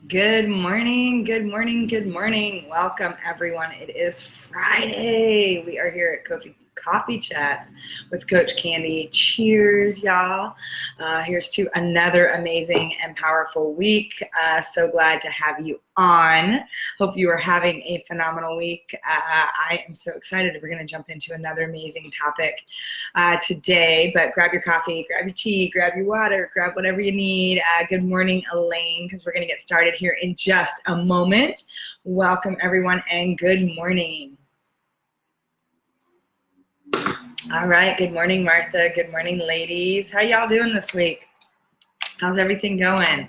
Good morning, good morning, good morning. Welcome, everyone. It is Friday. We are here at Coffee Chats with Coach Candy. Cheers, y'all. Here's to another amazing and powerful week. So glad to have you on. Hope you are having a phenomenal week. I am so excited. We're going to jump into another amazing topic today, but grab your coffee, grab your tea, grab your water, grab whatever you need. Good morning, Elaine, because we're going to get started here in just a moment. Welcome, everyone, and good morning. All right, good morning, Martha. Good morning, ladies. How y'all doing this week? How's everything going?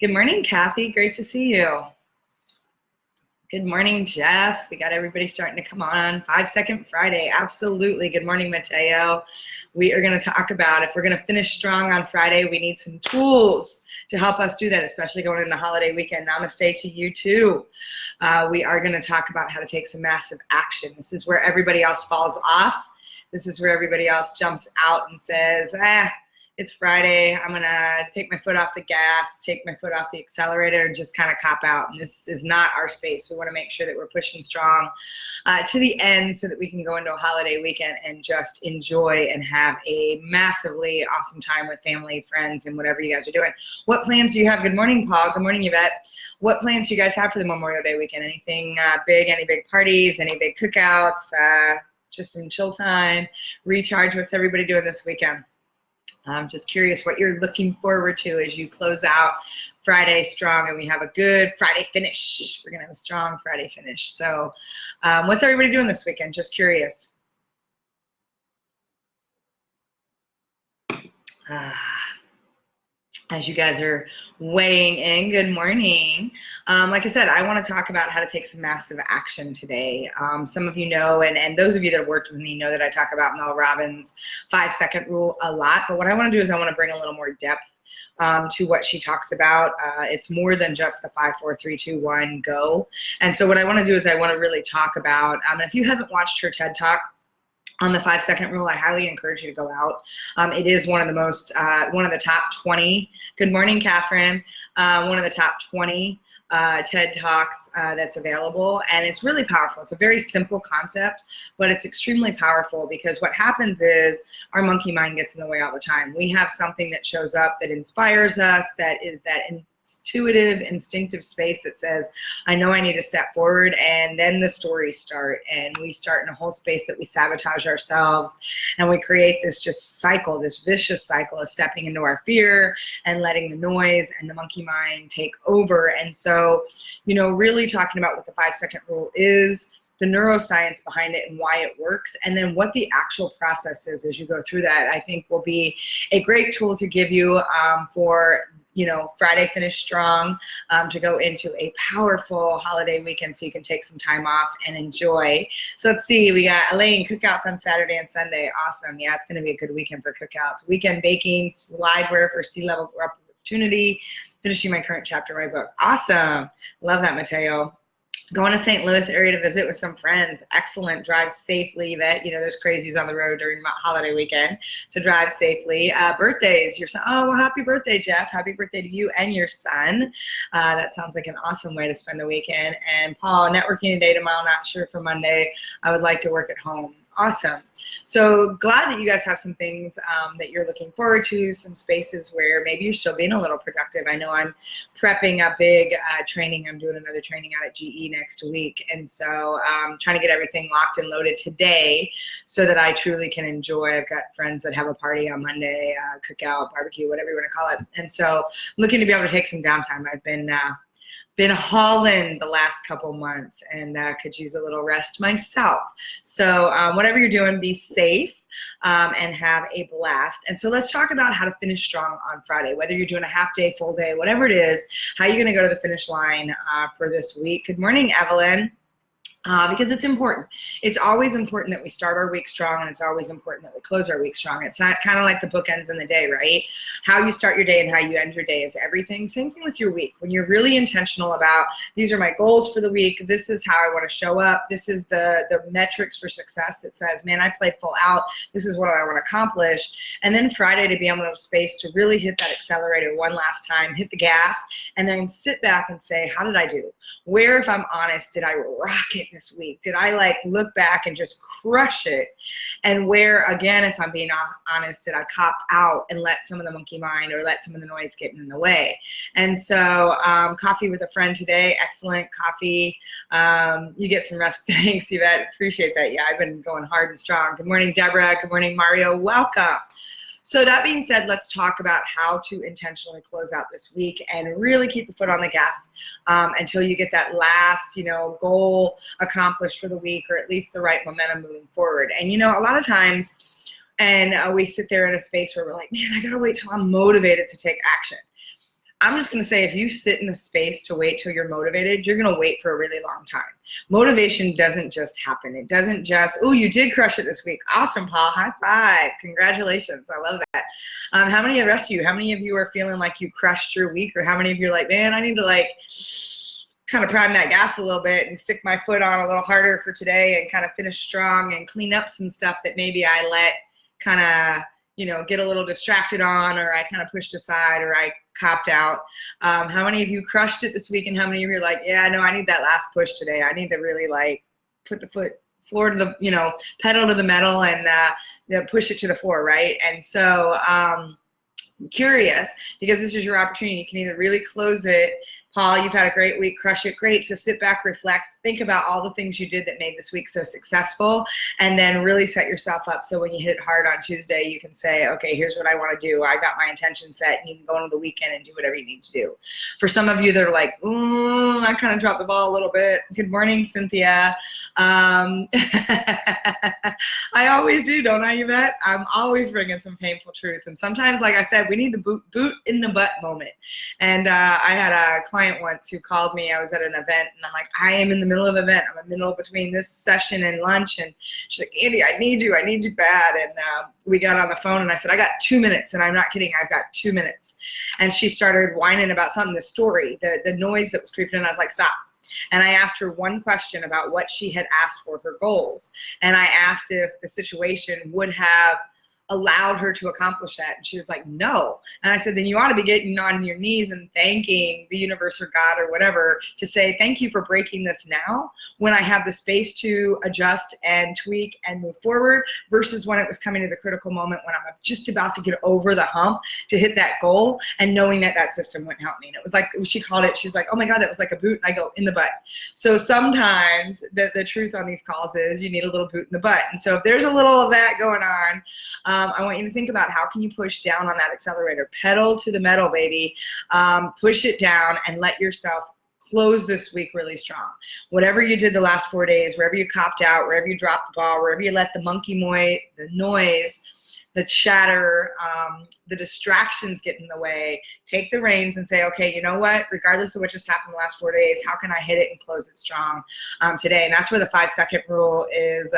Good morning, Kathy. Great to see you. Good morning, Jeff. We got everybody starting to come on. 5 Second Friday. Absolutely. Good morning, Mateo. We are going to talk about if we're going to finish strong on Friday, we need some tools to help us do that, especially going into the holiday weekend. Namaste to you too. We are going to talk about how to take some massive action. This is where everybody else falls off. This is where everybody else jumps out and says, it's Friday, I'm gonna take my foot off the gas, take my foot off the accelerator, and just kind of cop out. And this is not our space. We wanna make sure that we're pushing strong to the end so that we can go into a holiday weekend and just enjoy and have a massively awesome time with family, friends, and whatever you guys are doing. What plans do you have? Good morning, Paul. Good morning, Yvette. What plans do you guys have for the Memorial Day weekend? Anything big, any big parties, any big cookouts, just some chill time, recharge? What's everybody doing this weekend? I'm just curious what you're looking forward to as you close out Friday strong and we have a good Friday finish. We're going to have a strong Friday finish. So what's everybody doing this weekend? Just curious. As you guys are weighing in, good morning. Like I said, I want to talk about how to take some massive action today. Some of you know, and those of you that have worked with me know that I talk about Mel Robbin's 5 second rule a lot. But what I want to do is I want to bring a little more depth to what she talks about. It's more than just the 5, 4, 3, 2, 1, go. And so what I want to do is I want to really talk about, if you haven't watched her TED Talk on the 5 second rule, I highly encourage you to go out. It is one of the top 20. Good morning, Catherine. One of the top 20 TED Talks that's available, and it's really powerful. It's a very simple concept, but it's extremely powerful because what happens is our monkey mind gets in the way all the time. We have something that shows up that inspires us, that is that intuitive, instinctive space that says, I know I need to step forward, and then the stories start, and we start in a whole space that we sabotage ourselves, and we create this just cycle, this vicious cycle of stepping into our fear and letting the noise and the monkey mind take over. And so, really talking about what the 5 second rule is, the neuroscience behind it and why it works, and then what the actual process is as you go through that, I think will be a great tool to give you for Friday finish strong, to go into a powerful holiday weekend so you can take some time off and enjoy. So let's see, we got Elaine, cookouts on Saturday and Sunday. Awesome. Yeah, it's going to be a good weekend for cookouts. Weekend baking, slideware for C-level opportunity, finishing my current chapter of my book. Awesome. Love that, Mateo. Going to St. Louis area to visit with some friends. Excellent. Drive safely. There's crazies on the road during holiday weekend, so drive safely. Birthdays. Your son. Oh, well, happy birthday, Jeff. Happy birthday to you and your son. That sounds like an awesome way to spend the weekend. And Paul, networking today, tomorrow, not sure for Monday. I would like to work at home. Awesome. So glad that you guys have some things that you're looking forward to, some spaces where maybe you're still being a little productive. I know I'm prepping a big training. I'm doing another training out at GE next week. And so I'm trying to get everything locked and loaded today so that I truly can enjoy. I've got friends that have a party on Monday, cookout, barbecue, whatever you want to call it. And so looking to be able to take some downtime. I've been hauling the last couple months and could use a little rest myself. So whatever you're doing, be safe and have a blast. And so let's talk about how to finish strong on Friday, whether you're doing a half day, full day, whatever it is, how you're going to go to the finish line for this week. Good morning, Evelyn. Because it's important. It's always important that we start our week strong, and it's always important that we close our week strong. It's not kind of like the bookends in the day, right? How you start your day and how you end your day is everything. Same thing with your week. When you're really intentional about, these are my goals for the week, this is how I want to show up, this is the metrics for success that says, man, I played full out, this is what I want to accomplish. And then Friday to be able to have space to really hit that accelerator one last time, hit the gas, and then sit back and say, how did I do? Where, if I'm honest, did I rock it this week? Did I like look back and just crush it? And where, again, if I'm being honest, did I cop out and let some of the monkey mind or let some of the noise get in the way? And so coffee with a friend today, excellent coffee. You get some rest. Thanks, Yvette, appreciate that. Yeah, I've been going hard and strong. Good morning, Deborah. Good morning, Mario. Welcome. So that being said, let's talk about how to intentionally close out this week and really keep the foot on the gas until you get that last, goal accomplished for the week, or at least the right momentum moving forward. And, a lot of times, and we sit there in a space where we're like, man, I gotta wait till I'm motivated to take action. I'm just going to say, if you sit in a space to wait till you're motivated, you're going to wait for a really long time. Motivation doesn't just happen. It doesn't just, oh, you did crush it this week. Awesome, Paul. High five. Congratulations. I love that. How many of the rest of you, how many of you are feeling like you crushed your week? Or how many of you are like, man, I need to kind of prime that gas a little bit and stick my foot on a little harder for today and kind of finish strong and clean up some stuff that maybe I let kind of, get a little distracted on, or I kind of pushed aside, or I copped out. How many of you crushed it this week, and how many of you are like, yeah, no, I need that last push today. I need to really put the floor to the, pedal to the metal and push it to the floor, right? And so I'm curious, because this is your opportunity. You can either really close it. Paul, you've had a great week, crush it, great. So sit back, reflect, think about all the things you did that made this week so successful, and then really set yourself up so when you hit it hard on Tuesday, you can say, okay, here's what I want to do. I got my intention set, and you can go into the weekend and do whatever you need to do. For some of you that are like, I kind of dropped the ball a little bit. Good morning, Cynthia. I always do, don't I, Yvette? I'm always bringing some painful truth. And sometimes, like I said, we need the boot in the butt moment. And I had a client once who called me. I was at an event, and I'm like, I am in the middle of an event. I'm in the middle between this session and lunch. And she's like, Andy, I need you bad. And we got on the phone, and I said, I got 2 minutes. And I'm not kidding, I've got 2 minutes. And she started whining about something, the story, the noise that was creeping in. I was like, stop. And I asked her one question about what she had asked for her goals. And I asked if the situation would have allowed her to accomplish that. And she was like, no. And I said, then you ought to be getting on your knees and thanking the universe or God or whatever to say, thank you for breaking this now, when I have the space to adjust and tweak and move forward, versus when it was coming to the critical moment when I'm just about to get over the hump to hit that goal, and knowing that that system wouldn't help me. And it was like, she called it, she's like, oh my God, that was like a boot. And I go, in the butt. So sometimes the truth on these calls is you need a little boot in the butt. And so if there's a little of that going on, I want you to think about, how can you push down on that accelerator? Pedal to the metal, baby. Push it down and let yourself close this week really strong. Whatever you did the last 4 days, wherever you copped out, wherever you dropped the ball, wherever you let the the noise, the chatter, the distractions get in the way, take the reins and say, okay, you know what, regardless of what just happened the last 4 days, how can I hit it and close it strong today? And that's where the 5-second rule is.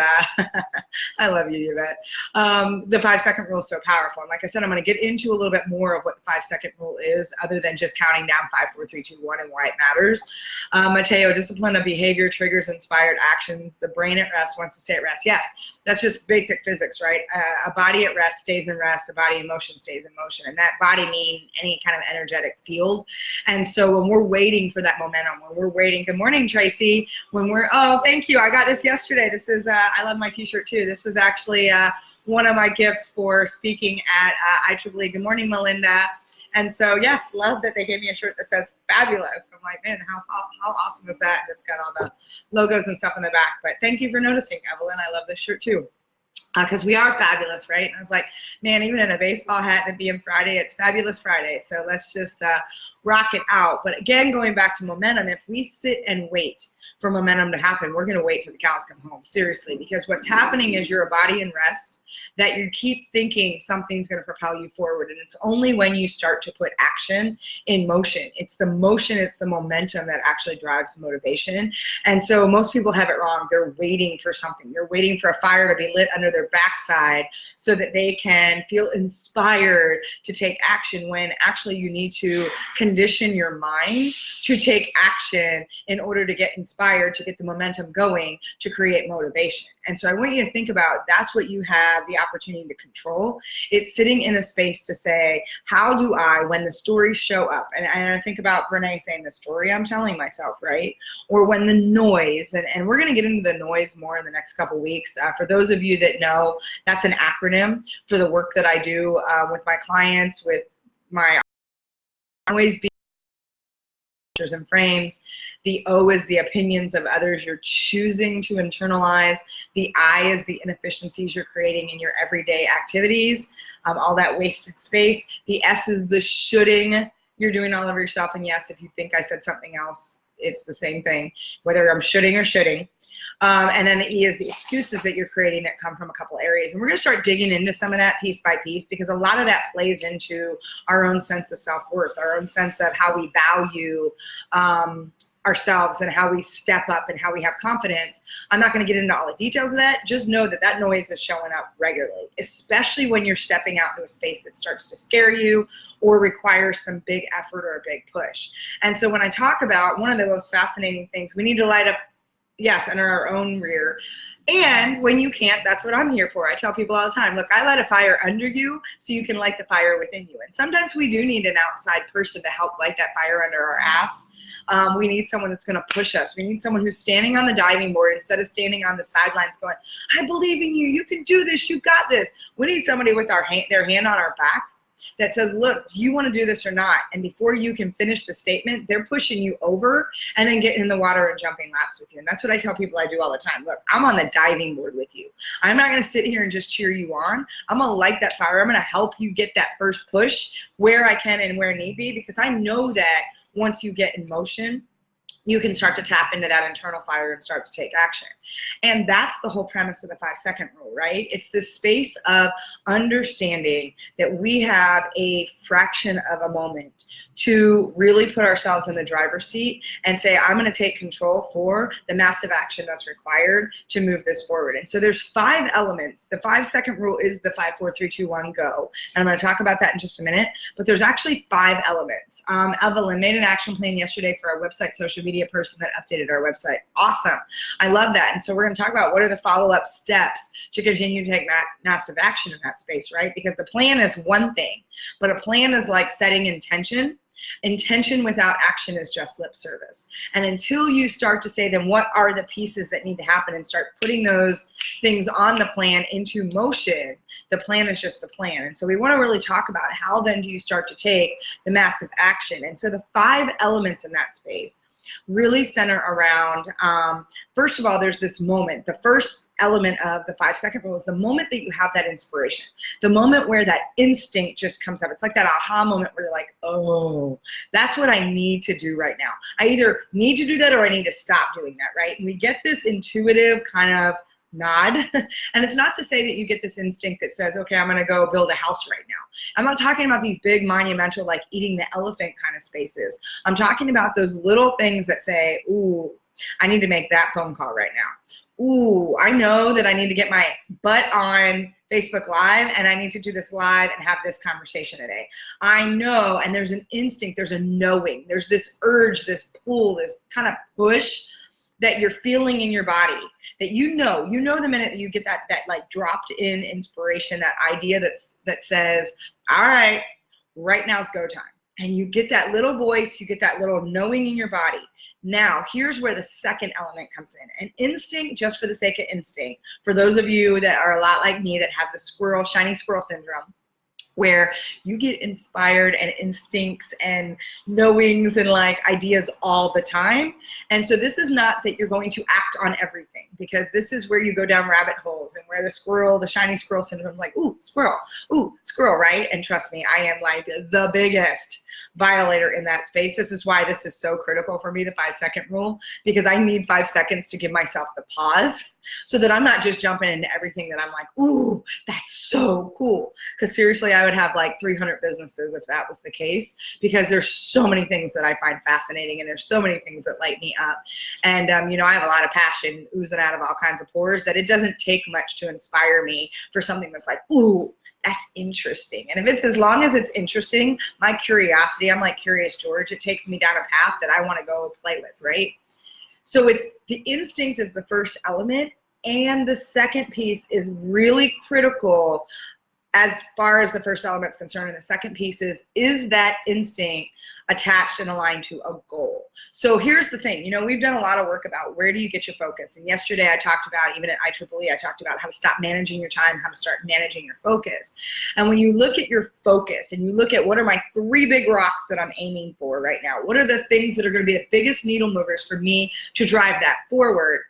I love you, Yvette. The 5-second rule is so powerful. And like I said, I'm going to get into a little bit more of what the 5-second rule is, other than just counting down 5, 4, 3, 2, 1 and why it matters. Mateo, discipline of behavior triggers inspired actions. The brain at rest wants to stay at rest. Yes, that's just basic physics, right? A body at rest stays in rest, a body in motion stays in motion, and that body mean any kind of energetic field. And so when we're waiting for that momentum, when we're waiting, good morning, Tracy, when we're, oh, thank you, I got this yesterday. This is, I love my t-shirt too. This was actually one of my gifts for speaking at IEEE. Good morning, Melinda. And so, yes, love that they gave me a shirt that says fabulous. I'm like, man, how awesome is that? And it's got all the logos and stuff in the back. But thank you for noticing, Evelyn. I love this shirt too. because we are fabulous, right? And I was like, man, even in a baseball hat and it being Friday, it's Fabulous Friday. So let's just rock it out. But again, going back to momentum, if we sit and wait for momentum to happen, we're going to wait till the cows come home, seriously, because what's happening is you're a body in rest, that you keep thinking something's going to propel you forward. And it's only when you start to put action in motion. It's the motion, it's the momentum that actually drives motivation. And so most people have it wrong. They're waiting for something. They're waiting for a fire to be lit under their backside so that they can feel inspired to take action, when actually you need to condition your mind to take action in order to get inspired, to get the momentum going, to create motivation. And so I want you to think about, that's what you have the opportunity to control. It's sitting in a space to say, how do I, when the stories show up, and I think about Brene saying, the story I'm telling myself, right? Or when the noise, and we're going to get into the noise more in the next couple weeks. For those of you that know, that's an acronym for the work that I do with my clients, with my always be and frames. The O is the opinions of others you're choosing to internalize. The I is the inefficiencies you're creating in your everyday activities, all that wasted space. The S is the shoulding you're doing all over yourself. And yes, if you think I said something else, it's the same thing, whether I'm shoulding or shoulding. And then the E is the excuses that you're creating that come from a couple areas. And we're going to start digging into some of that piece by piece, because a lot of that plays into our own sense of self-worth, our own sense of how we value ourselves and how we step up and how we have confidence. I'm not going to get into all the details of that. Just know that that noise is showing up regularly, especially when you're stepping out into a space that starts to scare you or requires some big effort or a big push. And so when I talk about one of the most fascinating things, we need to light up, yes, under our own rear. And when you can't, that's what I'm here for. I tell people all the time, look, I light a fire under you so you can light the fire within you. And sometimes we do need an outside person to help light that fire under our ass. We need someone that's going to push us. We need someone who's standing on the diving board instead of standing on the sidelines going, I believe in you. You can do this. You got this. We need somebody with their hand on our back that says, look, do you want to do this or not? And before you can finish the statement, they're pushing you over and then getting in the water and jumping laps with you. And that's what I tell people I do all the time. Look, I'm on the diving board with you. I'm not going to sit here and just cheer you on. I'm going to light that fire. I'm going to help you get that first push where I can and where need be, because I know that once you get in motion, you can start to tap into that internal fire and start to take action. And that's the whole premise of the 5-second rule, right? It's this space of understanding that we have a fraction of a moment to really put ourselves in the driver's seat and say, I'm going to take control for the massive action that's required to move this forward. And so there's 5 elements. The 5-second rule is the 5, 4, 3, 2, 1, go. And I'm going to talk about that in just a minute. But there's actually 5 elements. Evelyn made an action plan yesterday for our website social media person that updated our website. Awesome. I love that. And so we're going to talk about what are the follow-up steps to continue to take massive action in that space, right? Because the plan is one thing, but a plan is like setting intention. Intention without action is just lip service. And until you start to say, then what are the pieces that need to happen, and start putting those things on the plan into motion, the plan is just the plan. And so we want to really talk about how then do you start to take the massive action. And so the 5 elements in that space really center around, first of all, there's this moment. The first element of the 5-second rule is the moment that you have that inspiration, the moment where that instinct just comes up. It's like that aha moment where you're like, oh, that's what I need to do right now. I either need to do that or I need to stop doing that, right? And we get this intuitive kind of nod. And it's not to say that you get this instinct that says, okay, I'm going to go build a house right now. I'm not talking about these big monumental, like eating the elephant kind of spaces. I'm talking about those little things that say, ooh, I need to make that phone call right now. Ooh, I know that I need to get my butt on Facebook Live and I need to do this live and have this conversation today. I know, and there's an instinct, there's a knowing, there's this urge, this pull, this kind of push that you're feeling in your body, that you know the minute that you get that like dropped in inspiration, that idea that says, all right, right now is go time. And you get that little voice, you get that little knowing in your body. Now, here's where the second element comes in. An instinct, just for the sake of instinct, for those of you that are a lot like me that have the shiny squirrel syndrome, where you get inspired and instincts and knowings and like ideas all the time. And so this is not that you're going to act on everything, because this is where you go down rabbit holes and where the shiny squirrel syndrome is like, ooh, squirrel, right? And trust me, I am like the biggest violator in that space. This is why this is so critical for me, the 5-second rule, because I need 5 seconds to give myself the pause so that I'm not just jumping into everything that I'm like, ooh, that's so cool. Because seriously, I would have like 300 businesses if that was the case, because there's so many things that I find fascinating and there's so many things that light me up. And, I have a lot of passion oozing out of all kinds of pores that it doesn't take much to inspire me for something that's like, ooh, that's interesting. And if it's, as long as it's interesting, my curiosity, I'm like Curious George, it takes me down a path that I want to go play with, right? So it's the instinct is the first element. And the second piece is really critical as far as the first element is concerned. And the second piece is that instinct attached and aligned to a goal? So here's the thing, we've done a lot of work about where do you get your focus. And yesterday I talked about, even at IEEE, I talked about how to stop managing your time, how to start managing your focus. And when you look at your focus and you look at what are my 3 big rocks that I'm aiming for right now, what are the things that are going to be the biggest needle movers for me to drive that forward?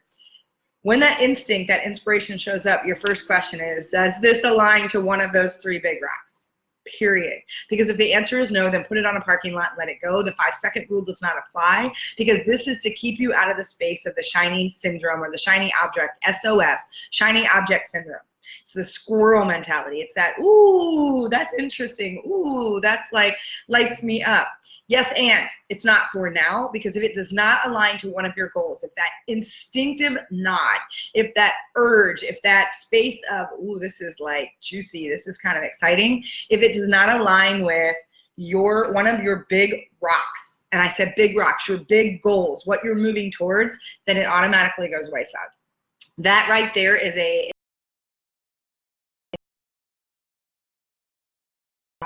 When that instinct, that inspiration shows up, your first question is, does this align to one of those 3 big rocks? Period. Because if the answer is no, then put it on a parking lot and let it go. The 5-second rule does not apply, because this is to keep you out of the space of the shiny syndrome, or the shiny object, SOS, shiny object syndrome. It's the squirrel mentality. It's that, ooh, that's interesting. Ooh, that's like lights me up. Yes, and it's not for now, because if it does not align to one of your goals, if that instinctive nod, if that urge, if that space of, ooh, this is like juicy, this is kind of exciting, if it does not align with one of your big rocks, and I said big rocks, your big goals, what you're moving towards, then it automatically goes wayside. That right there is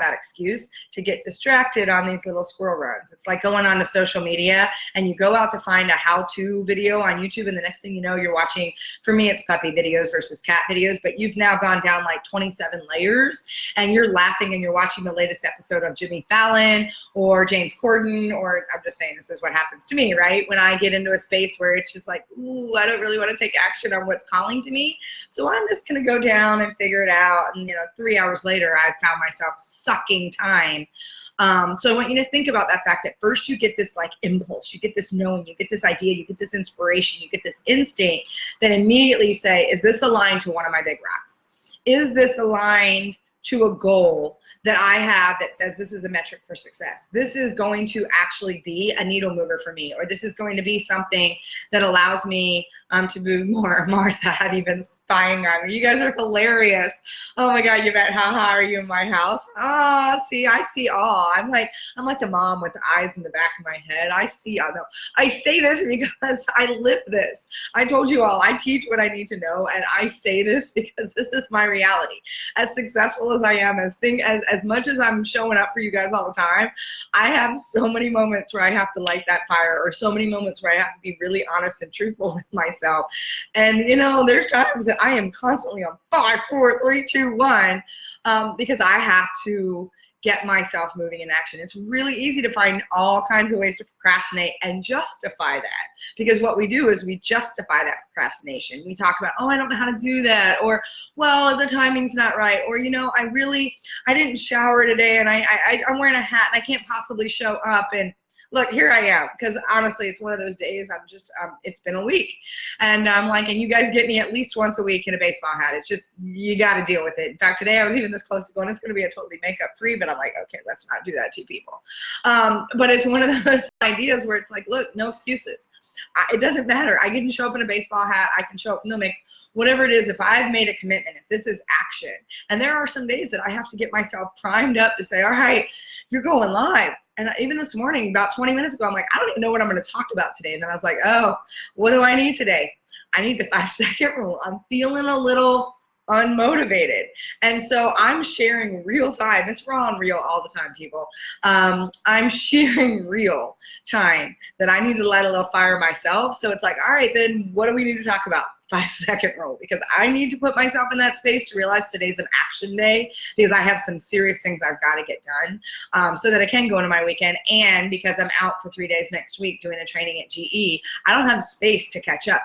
that excuse to get distracted on these little squirrel runs. It's like going on to social media and you go out to find a how-to video on YouTube, and the next thing you know, you're watching, for me it's puppy videos versus cat videos, but you've now gone down like 27 layers and you're laughing and you're watching the latest episode of Jimmy Fallon or James Corden, or I'm just saying this is what happens to me, right? When I get into a space where it's just like, ooh, I don't really want to take action on what's calling to me, so I'm just going to go down and figure it out. And 3 hours later, I found myself sucking time. So I want you to think about that fact that first you get this like impulse, you get this knowing, you get this idea, you get this inspiration, you get this instinct, then immediately you say, is this aligned to one of my big rocks? Is this aligned to a goal that I have that says this is a metric for success? This is going to actually be a needle mover for me, or this is going to be something that allows me to move more. Martha, have you been spying on me? You guys are hilarious. Oh my God, you bet. How are you in my house? Ah, see, I see all. I'm like the mom with the eyes in the back of my head. I see all. No, I say this because I live this. I told you all, I teach what I need to know, and I say this because this is my reality. As successful as I am, as much as I'm showing up for you guys all the time, I have so many moments where I have to light that fire, or so many moments where I have to be really honest and truthful with myself. And there's times that I am constantly on 5, 4, 3, 2, 1, because I have to get myself moving in action. It's really easy to find all kinds of ways to procrastinate and justify that, because what we do is we justify that procrastination. We talk about, oh, I don't know how to do that, or, well, the timing's not right, or, I didn't shower today, and I'm wearing a hat and I can't possibly show up. And look, here I am, because honestly, it's one of those days it's been a week. And I'm like, and you guys get me at least once a week in a baseball hat. It's just, you got to deal with it. In fact, today I was even this close to going, it's going to be a totally makeup free, but I'm like, okay, let's not do that to people. But it's one of those ideas where it's like, look, no excuses. It doesn't matter. I can show up in a baseball hat. I can show up, no makeup, whatever it is. If I've made a commitment, if this is action, and there are some days that I have to get myself primed up to say, all right, you're going live. And even this morning, about 20 minutes ago, I'm like, I don't even know what I'm going to talk about today. And then I was like, oh, what do I need today? I need the 5-second rule. I'm feeling a little unmotivated. And so I'm sharing real time. It's raw and real all the time, people. I'm sharing real time that I need to light a little fire myself. So it's like, all right, then what do we need to talk about? 5-second rule, because I need to put myself in that space to realize today's an action day, because I have some serious things I've got to get done so that I can go into my weekend. And because I'm out for 3 days next week doing a training at GE, I don't have the space to catch up.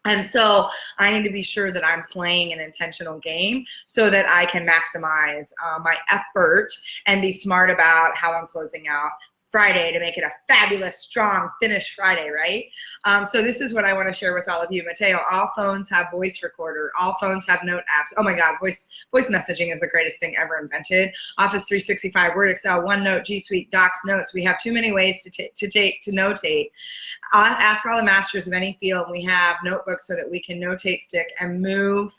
And so I need to be sure that I'm playing an intentional game so that I can maximize my effort and be smart about how I'm closing out Friday to make it a fabulous, strong finish Friday, right? So this is what I want to share with all of you. Mateo, all phones have voice recorder. All phones have note apps. Oh my God, voice messaging is the greatest thing ever invented. Office 365, Word, Excel, OneNote, G Suite, Docs, Notes. We have too many ways to notate. Ask all the masters of any field. We have notebooks so that we can notate, stick, and move.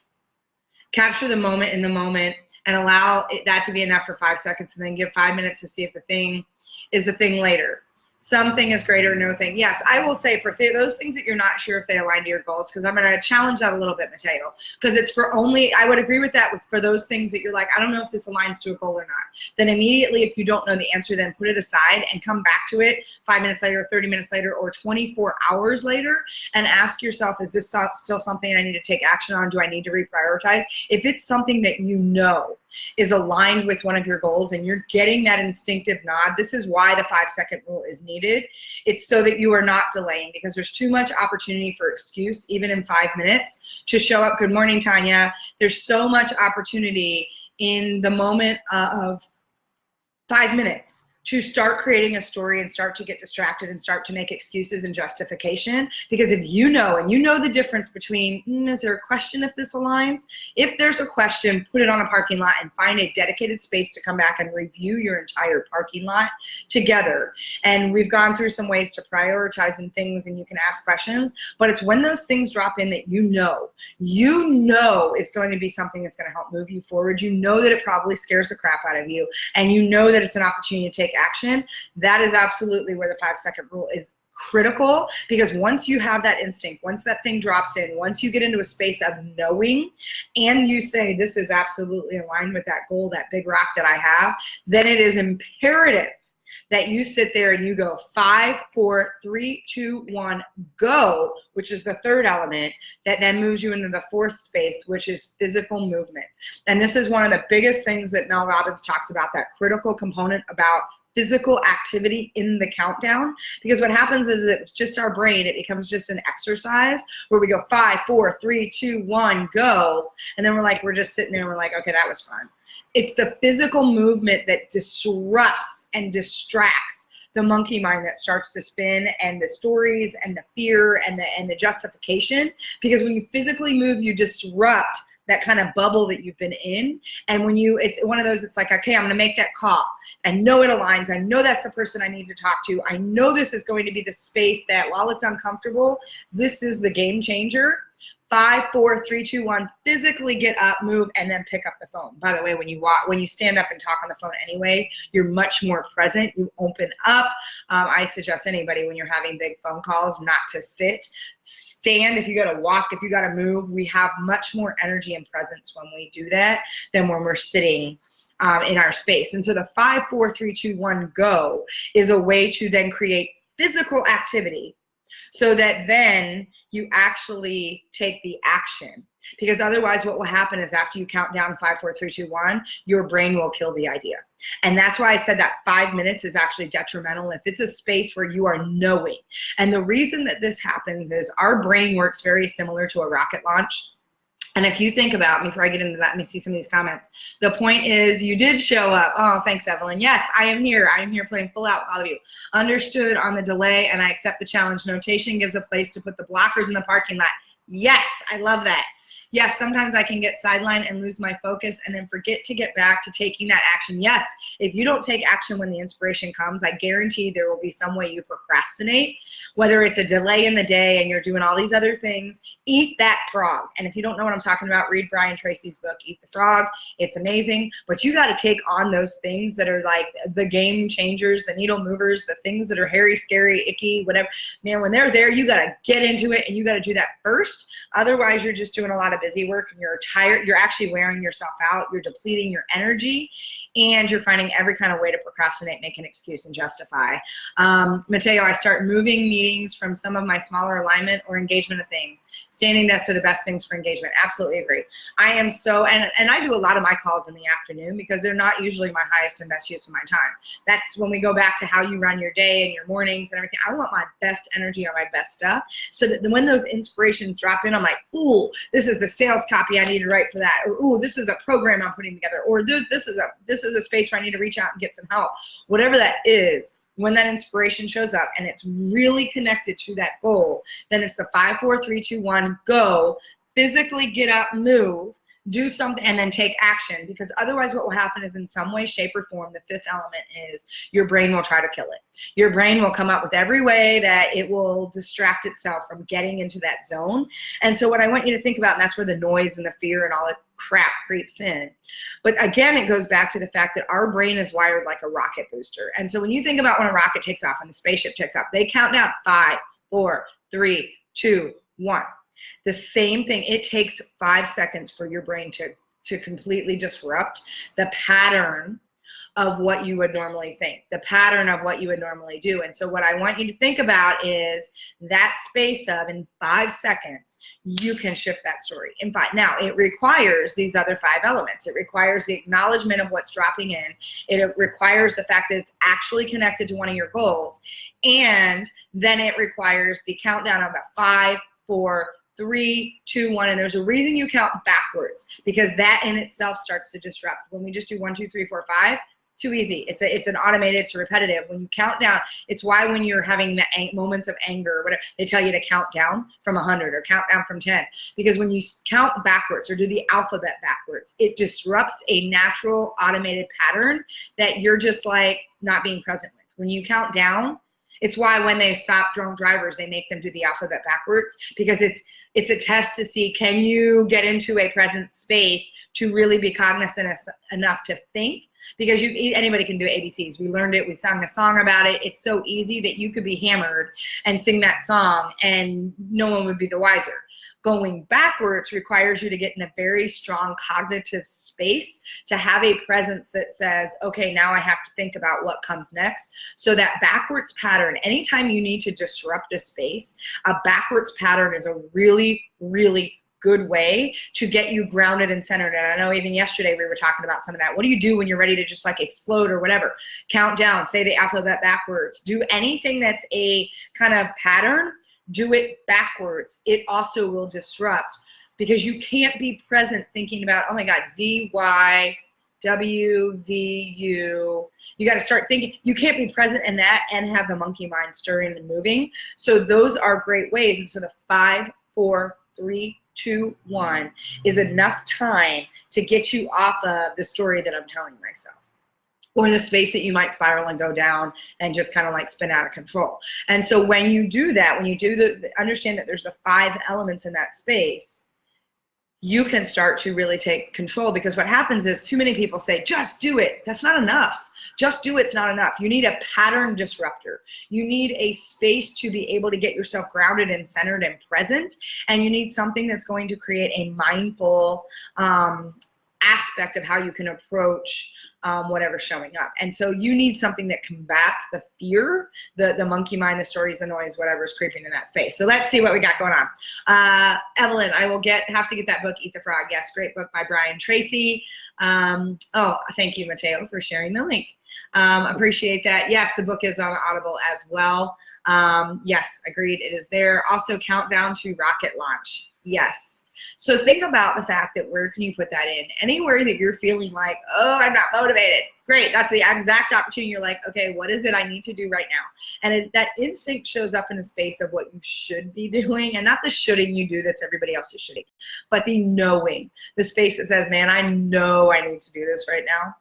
Capture the moment in the moment and allow that to be enough for 5 seconds, and then give 5 minutes to see if the thing is a thing later. Something is greater than no thing. Yes, I will say for those things that you're not sure if they align to your goals, because I'm going to challenge that a little bit, Mateo, because it's for only, I would agree with that for those things that you're like, I don't know if this aligns to a goal or not. Then immediately, if you don't know the answer, then put it aside and come back to it 5 minutes later, 30 minutes later, or 24 hours later, and ask yourself, is this still something I need to take action on? Do I need to reprioritize? If it's something that you know is aligned with one of your goals and you're getting that instinctive nod, this is why the 5-second rule is needed. It's so that you are not delaying, because there's too much opportunity for excuse, even in 5 minutes, to show up. Good morning, Tanya. There's so much opportunity in the moment of 5 minutes to start creating a story and start to get distracted and start to make excuses and justification. Because if you know, and you know the difference between, is there a question if this aligns? If there's a question, put it on a parking lot and find a dedicated space to come back and review your entire parking lot together. And we've gone through some ways to prioritize and things, and you can ask questions, but it's when those things drop in that you know it's going to be something that's going to help move you forward. You know that it probably scares the crap out of you, and you know that it's an opportunity to take action. That is absolutely where the 5-second rule is critical, because once you have that instinct, once that thing drops in, once you get into a space of knowing and you say, this is absolutely aligned with that goal, that big rock that I have, then it is imperative that you sit there and you go 5, 4, 3, 2, 1, go, which is the third element that then moves you into the fourth space, which is physical movement. And this is one of the biggest things that Mel Robbin talks about, that critical component about physical activity in the countdown. Because what happens is it's just our brain, it becomes just an exercise where we go 5, 4, 3, 2, 1, go. And then we're just sitting there and we're like, okay, that was fun. It's the physical movement that disrupts and distracts the monkey mind that starts to spin, and the stories and the fear and the justification. Because when you physically move, you disrupt that kind of bubble that you've been in. And when it's one of those, it's like, okay, I'm going to make that call. I know it aligns. I know that's the person I need to talk to. I know this is going to be the space that, while it's uncomfortable, this is the game changer. 5, 4, 3, 2, 1, physically get up, move, and then pick up the phone. By the way, when you stand up and talk on the phone anyway, you're much more present. You open up. I suggest anybody, when you're having big phone calls, not to sit. Stand if you got to walk, if you got to move. We have much more energy and presence when we do that than when we're sitting in our space. And so the 5, 4, 3, 2, 1, go is a way to then create physical activity, so that then you actually take the action. Because otherwise what will happen is, after you count down 5, 4, 3, 2, 1, your brain will kill the idea. And that's why I said that 5 minutes is actually detrimental if it's a space where you are knowing. And the reason that this happens is our brain works very similar to a rocket launch. And if you think about, before I get into that, let me see some of these comments. The point is, you did show up. Oh, thanks, Evelyn. Yes, I am here. I am here playing full out with all of you. Understood on the delay, and I accept the challenge. Notation gives a place to put the blockers in the parking lot. Yes, I love that. Yes, sometimes I can get sidelined and lose my focus and then forget to get back to taking that action. Yes, if you don't take action when the inspiration comes, I guarantee there will be some way you procrastinate, whether it's a delay in the day and you're doing all these other things. Eat that frog. And if you don't know what I'm talking about, read Brian Tracy's book, Eat the Frog. It's amazing. But you got to take on those things that are like the game changers, the needle movers, the things that are hairy, scary, icky, whatever. Man, when they're there, you got to get into it, and you got to do that first. Otherwise, you're just doing a lot of of busy work and you're tired, you're actually wearing yourself out, you're depleting your energy, and you're finding every kind of way to procrastinate, make an excuse, and justify. Mateo, I start moving meetings from some of my smaller alignment or engagement of things. Standing desks are the best things for engagement. Absolutely agree. I am so, and I do a lot of my calls in the afternoon because they're not usually my highest and best use of my time. That's when we go back to how you run your day and your mornings and everything. I want my best energy on my best stuff, so that when those inspirations drop in, I'm like, ooh, this is the sales copy I need to write for that, or ooh, this is a program I'm putting together, or this is a space where I need to reach out and get some help. Whatever that is, when that inspiration shows up and it's really connected to that goal, then it's the 5, 4, 3, 2, 1, go. Physically get up, move, do something, and then take action, because otherwise what will happen is in some way, shape, or form, the fifth element is your brain will try to kill it. Your brain will come up with every way that it will distract itself from getting into that zone. And so what I want you to think about, and that's where the noise and the fear and all that crap creeps in. But again, it goes back to the fact that our brain is wired like a rocket booster. And so when you think about when a rocket takes off and the spaceship takes off, they count down 5, 4, 3, 2, 1. The same thing, it takes 5 seconds for your brain to completely disrupt the pattern of what you would normally think, the pattern of what you would normally do. And so what I want you to think about is that space of, in 5 seconds, you can shift that story in 5. Now, it requires these other 5 elements. It requires the acknowledgement of what's dropping in. It requires the fact that it's actually connected to one of your goals. And then it requires the countdown of the 5, 4, 3, 2, 1, and there's a reason you count backwards, because that in itself starts to disrupt. When we just do 1, 2, 3, 4, 5, too easy. It's an automated, it's repetitive. When you count down, it's why when you're having the moments of anger or whatever, they tell you to count down from 100 or count down from 10, because when you count backwards or do the alphabet backwards, it disrupts a natural automated pattern that you're just like not being present with. When you count down, it's why when they stop drunk drivers, they make them do the alphabet backwards, because it's a test to see, can you get into a present space to really be cognizant enough to think? Because anybody can do ABCs. We learned it. We sang a song about it. It's so easy that you could be hammered and sing that song and no one would be the wiser. Going backwards requires you to get in a very strong cognitive space to have a presence that says, okay, now I have to think about what comes next. So that backwards pattern, anytime you need to disrupt a space, a backwards pattern is a really, really good way to get you grounded and centered. And I know even yesterday we were talking about some of that. What do you do when you're ready to just like explode or whatever? Count down, say the alphabet backwards, do anything that's a kind of pattern. Do it backwards. It also will disrupt, because you can't be present thinking about, oh my God, Z, Y, W, V, U. You got to start thinking. You can't be present in that and have the monkey mind stirring and moving. So those are great ways. And so the 5, 4, 3, 2, 1 is enough time to get you off of the story that I'm telling myself, or the space that you might spiral and go down and just kind of like spin out of control. And so when you do that, when you do understand that there's the 5 elements in that space, you can start to really take control, because what happens is too many people say, just do it. That's not enough. Just do it's not enough. You need a pattern disruptor. You need a space to be able to get yourself grounded and centered and present. And you need something that's going to create a mindful aspect of how you can approach whatever's showing up. And so you need something that combats the fear, the monkey mind, the stories, the noise, whatever's creeping in that space. So let's see what we got going on. Evelyn, I will have to get that book, Eat the Frog. Yes, great book by Brian Tracy. Oh, thank you, Mateo, for sharing the link. Appreciate that. Yes, the book is on Audible as well. Yes, agreed, it is there. Also, Countdown to Rocket Launch. Yes. So think about the fact that where can you put that in? Anywhere that you're feeling like, oh, I'm not motivated. Great. That's the exact opportunity. You're like, okay, what is it I need to do right now? And that instinct shows up in a space of what you should be doing, and not the shoulding you do that's everybody else's shoulding, but the knowing, the space that says, man, I know I need to do this right now.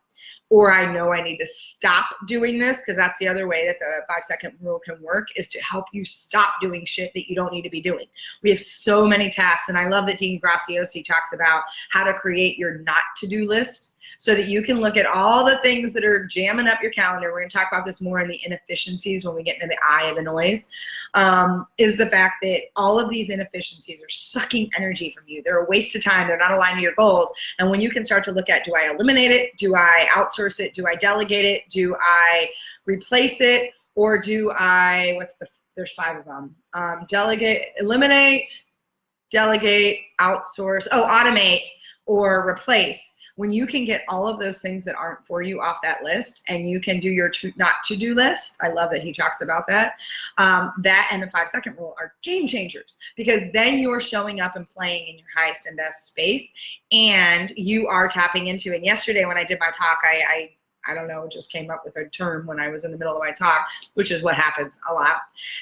Or I know I need to stop doing this, because that's the other way that the 5-second rule can work, is to help you stop doing shit that you don't need to be doing. We have so many tasks, and I love that Dean Graciosi talks about how to create your not to-do list. so that you can look at all the things that are jamming up your calendar. We're going to talk about this more in the inefficiencies when we get into the eye of the noise, is the fact that all of these inefficiencies are sucking energy from you. They're a waste of time. They're not aligned to your goals. And when you can start to look at, do I eliminate it? Do I outsource it? Do I delegate it? Do I replace it? Or do I, there's 5 of them. Delegate, eliminate, delegate, outsource, automate, or replace. When you can get all of those things that aren't for you off that list, and you can do your not to-do list. I love that he talks about that. That and the 5-second rule are game changers, because then you're showing up and playing in your highest and best space, and you are tapping into. And yesterday when I did my talk, I don't know, just came up with a term when I was in the middle of my talk, which is what happens a lot.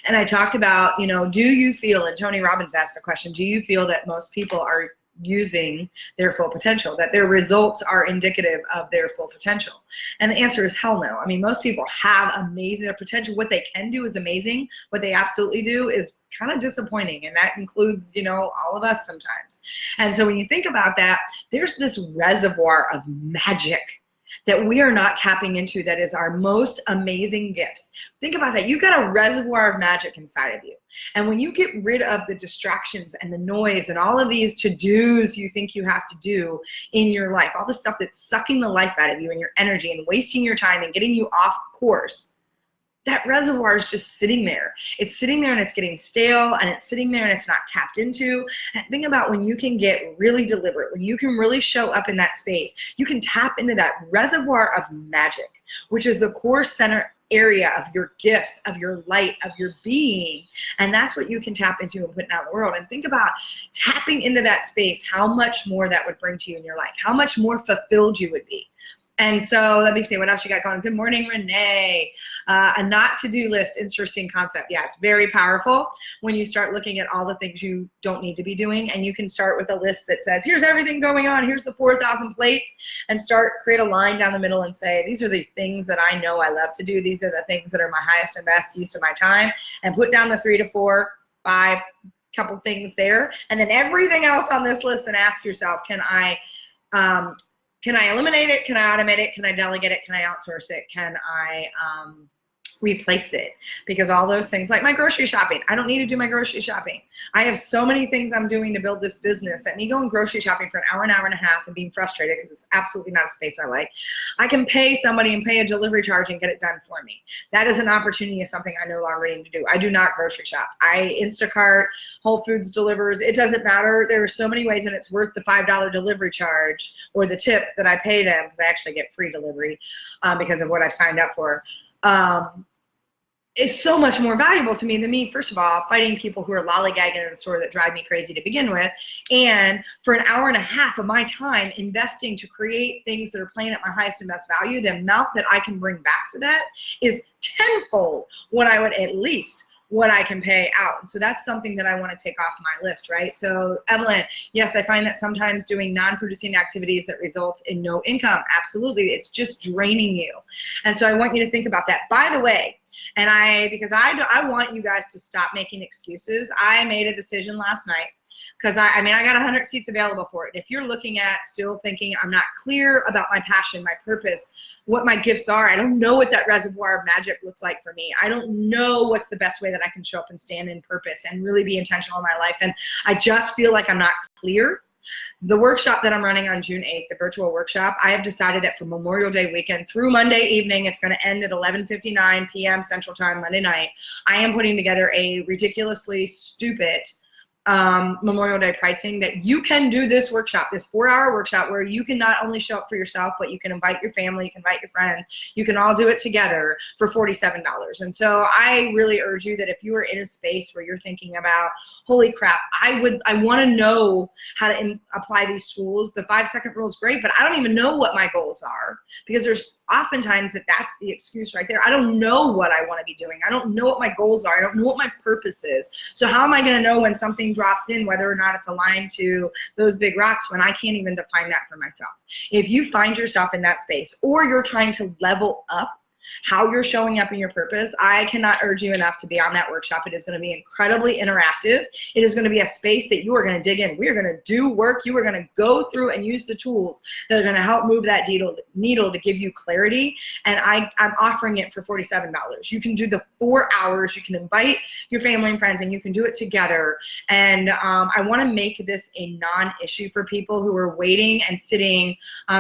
And I talked about, do you feel, and Tony Robbins asked the question, do you feel that most people are using their full potential, that their results are indicative of their full potential? And the answer is hell no. I mean, most people have amazing potential. What they can do is amazing. What they absolutely do is kind of disappointing. And that includes, all of us sometimes. And so when you think about that, there's this reservoir of magic that we are not tapping into, that is our most amazing gifts. Think about that. You've got a reservoir of magic inside of you. And when you get rid of the distractions and the noise and all of these to-dos you think you have to do in your life, all the stuff that's sucking the life out of you and your energy and wasting your time and getting you off course, that reservoir is just sitting there. It's sitting there and it's getting stale, and it's sitting there and it's not tapped into. And think about when you can get really deliberate, when you can really show up in that space, you can tap into that reservoir of magic, which is the core center area of your gifts, of your light, of your being. And that's what you can tap into and put out in the world. And think about tapping into that space, how much more that would bring to you in your life, how much more fulfilled you would be. And so let me see what else you got going. Good morning, Renee. A not to-do list, interesting concept. Yeah, it's very powerful when you start looking at all the things you don't need to be doing, and you can start with a list that says, here's everything going on, here's the 4,000 plates, and create a line down the middle and say, these are the things that I know I love to do. These are the things that are my highest and best use of my time, and put down the 3 to 4, 5, couple things there, and then everything else on this list, and ask yourself, can I eliminate it? Can I automate it? Can I delegate it? Can I outsource it? Can I replace it? Because all those things, like my grocery shopping, I don't need to do my grocery shopping. I have so many things I'm doing to build this business that me going grocery shopping for an hour and a half and being frustrated because it's absolutely not a space I like, I can pay somebody and pay a delivery charge and get it done for me. That is an opportunity, of something I no longer need to do. I do not grocery shop. I Instacart, Whole Foods delivers. It doesn't matter. There are so many ways, and it's worth the $5 delivery charge or the tip that I pay them, because I actually get free delivery because of what I've signed up for. It's so much more valuable to me than me, first of all, fighting people who are lollygagging in the store that drive me crazy to begin with, and for an hour and a half of my time investing to create things that are playing at my highest and best value. The amount that I can bring back for that is tenfold what I can pay out. And so that's something that I want to take off my list, right? So Evelyn, yes, I find that sometimes doing non-producing activities that results in no income, absolutely, it's just draining you. And so I want you to think about that. By the way, because I want you guys to stop making excuses. I made a decision last night, because I got 100 seats available for it. If you're looking at still thinking I'm not clear about my passion, my purpose, what my gifts are, I don't know what that reservoir of magic looks like for me. I don't know what's the best way that I can show up and stand in purpose and really be intentional in my life. And I just feel like I'm not clear. The workshop that I'm running on June 8th, the virtual workshop, I have decided that for Memorial Day weekend through Monday evening, it's going to end at 11:59 p.m. Central Time Monday night. I am putting together a ridiculously stupid Memorial Day pricing that you can do this workshop, this 4-hour workshop, where you can not only show up for yourself, but you can invite your family, you can invite your friends, you can all do it together for $47. And so I really urge you that if you are in a space where you're thinking about, holy crap, I want to know how to apply these tools. The 5-second rule is great, but I don't even know what my goals are, because there's oftentimes that's the excuse right there. I don't know what I want to be doing. I don't know what my goals are. I don't know what my purpose is. So how am I going to know when something drops in, whether or not it's aligned to those big rocks, when I can't even define that for myself? If you find yourself in that space, or you're trying to level up how you're showing up in your purpose, I cannot urge you enough to be on that workshop. It is going to be incredibly interactive. It is going to be a space that you are going to dig in. We are going to do work. You are going to go through and use the tools that are going to help move that needle to give you clarity. And I'm offering it for $47. You can do the 4 hours. You can invite your family and friends, and you can do it together. And I want to make this a non-issue for people who are waiting and sitting,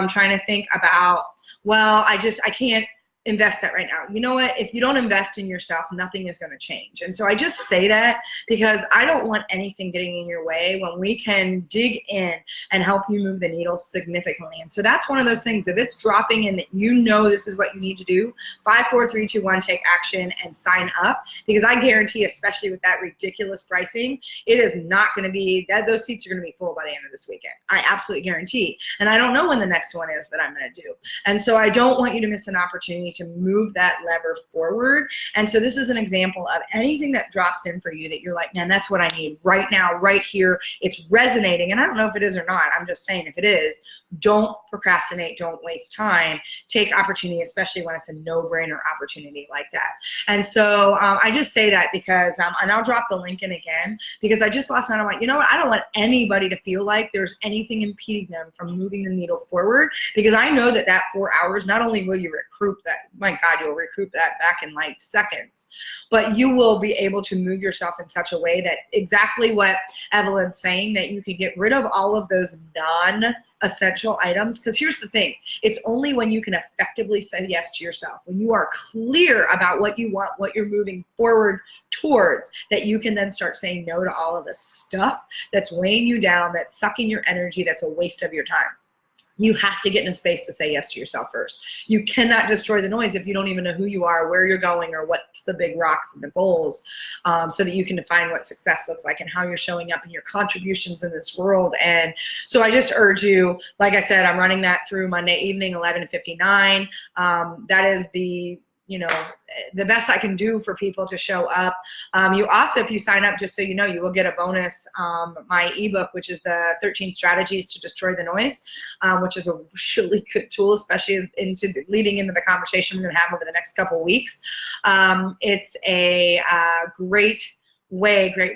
trying to think about, well, I can't invest that right now. You know what? If you don't invest in yourself, nothing is going to change. And so I just say that because I don't want anything getting in your way when we can dig in and help you move the needle significantly. And so that's one of those things. If it's dropping in that you know this is what you need to do, 5, 4, 3, 2, 1, take action and sign up, because I guarantee, especially with that ridiculous pricing, it is not going to be that those seats are going to be full by the end of this weekend. I absolutely guarantee. And I don't know when the next one is that I'm going to do. And so I don't want you to miss an opportunity to move that lever forward. And so this is an example of anything that drops in for you that you're like, man, that's what I need right now, right here. It's resonating. And I don't know if it is or not. I'm just saying, if it is, don't procrastinate. Don't waste time. Take opportunity, especially when it's a no-brainer opportunity like that. And so I just say that because, and I'll drop the link in again, because I just last night, I'm like, you know what? I don't want anybody to feel like there's anything impeding them from moving the needle forward, because I know that 4 hours, not only will you recoup that, my God, you'll recoup that back in like seconds, but you will be able to move yourself in such a way that exactly what Evelyn's saying, that you can get rid of all of those non-essential items. Because here's the thing, it's only when you can effectively say yes to yourself, when you are clear about what you want, what you're moving forward towards, that you can then start saying no to all of the stuff that's weighing you down, that's sucking your energy, that's a waste of your time. You have to get in a space to say yes to yourself first. You cannot destroy the noise if you don't even know who you are, where you're going, or what's the big rocks and the goals, so that you can define what success looks like and how you're showing up in your contributions in this world. And so I just urge you, like I said, I'm running that through Monday evening, 11:59. That is the best I can do for people to show up. You also, if you sign up, just so you know, you will get a bonus, my ebook, which is the 13 strategies to destroy the noise, which is a really good tool, especially leading into the conversation we're going to have over the next couple of weeks. It's a great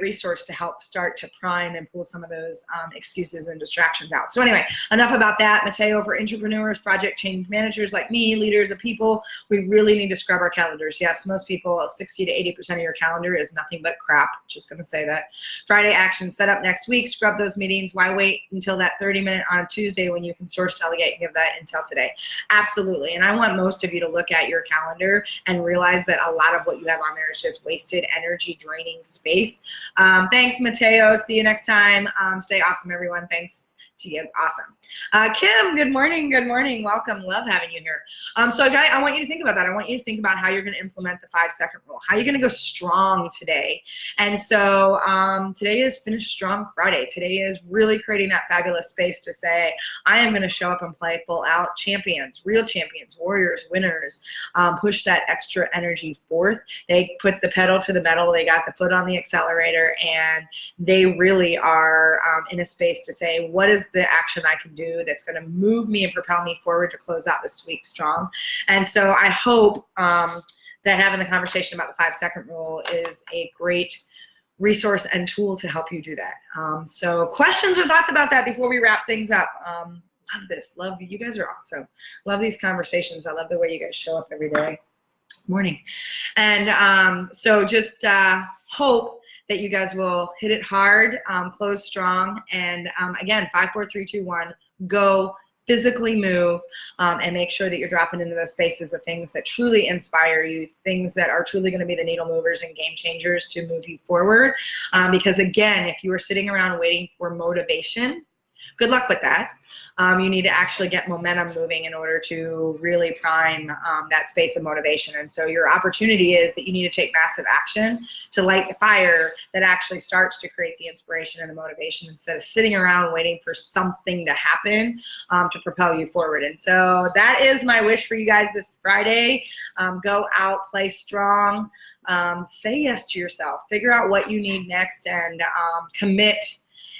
resource to help start to prime and pull some of those excuses and distractions out. So anyway, enough about that. Mateo, for entrepreneurs, project change managers like me, leaders of people, we really need to scrub our calendars. Yes, most people, 60 to 80% of your calendar is nothing but crap. Just going to say that. Friday action set up next week. Scrub those meetings. Why wait until that 30-minute on a Tuesday when you can source, delegate, and give that intel today? Absolutely. And I want most of you to look at your calendar and realize that a lot of what you have on there is just wasted energy, draining space. Thanks, Mateo. See you next time. Stay awesome, everyone. Thanks to you. Awesome. Kim, good morning. Good morning. Welcome. Love having you here. So, guys, I want you to think about that. I want you to think about how you're going to implement the 5-second rule. How you're going to go strong today. And so today is Finish Strong Friday. Today is really creating that fabulous space to say, I am going to show up and play full out. Champions, real champions, warriors, winners, push that extra energy forth. They put the pedal to the metal. They got the foot on the accelerator, and they really are in a space to say, what is the action I can do that's going to move me and propel me forward to close out this week strong? And so I hope that having the conversation about the 5-second rule is a great resource and tool to help you do that. So questions or thoughts about that before we wrap things up? Love this. Love you. You guys are awesome. Love these conversations. I love the way you guys show up every day. Morning. And so just hope that you guys will hit it hard, close strong, and again, 5, 4, 3, 2, 1, go. Physically move, and make sure that you're dropping into those spaces of things that truly inspire you, things that are truly going to be the needle movers and game changers to move you forward. Because again, if you are sitting around waiting for motivation, good luck with that. You need to actually get momentum moving in order to really prime that space of motivation. And so your opportunity is that you need to take massive action to light the fire that actually starts to create the inspiration and the motivation, instead of sitting around waiting for something to happen to propel you forward. And so that is my wish for you guys this Friday. Go out, play strong, say yes to yourself, figure out what you need next, and commit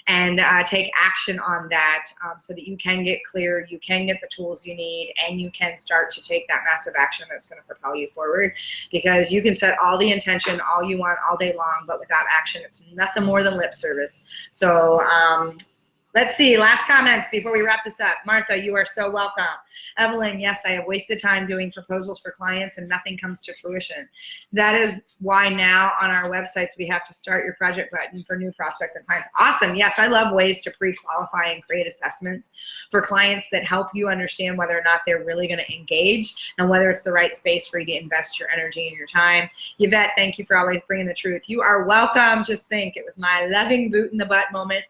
and take action on that, so that you can get clear, you can get the tools you need, and you can start to take that massive action that's going to propel you forward. Because you can set all the intention all you want all day long, but without action, it's nothing more than lip service. So let's see, last comments before we wrap this up. Martha, you are so welcome. Evelyn, yes, I have wasted time doing proposals for clients and nothing comes to fruition. That is why now on our websites we have to start your project button for new prospects and clients. Awesome. Yes, I love ways to pre-qualify and create assessments for clients that help you understand whether or not they're really going to engage and whether it's the right space for you to invest your energy and your time. Yvette, thank you for always bringing the truth. You are welcome. Just think, it was my loving boot in the butt moment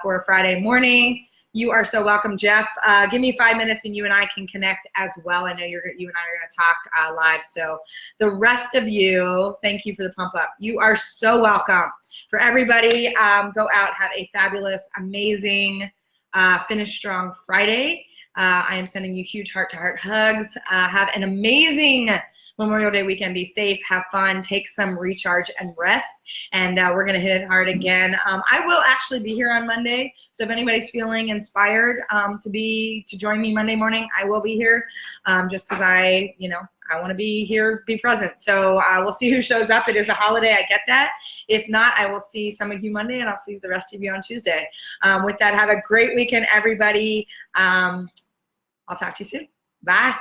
for a Friday morning. You are so welcome, Jeff. Give me 5 minutes and you and I can connect as well. I know you and I are going to talk live. So the rest of you, thank you for the pump up. You are so welcome. For everybody, go out, have a fabulous, amazing, Finish Strong Friday. I am sending you huge heart-to-heart hugs. Have an amazing Memorial Day weekend. Be safe, have fun, take some recharge and rest, and we're going to hit it hard again. I will actually be here on Monday, so if anybody's feeling inspired to join me Monday morning, I will be here, just because I want to be here, be present. So we'll see who shows up. It is a holiday, I get that. If not, I will see some of you Monday, and I'll see the rest of you on Tuesday. With that, have a great weekend, everybody. I'll talk to you soon. Bye.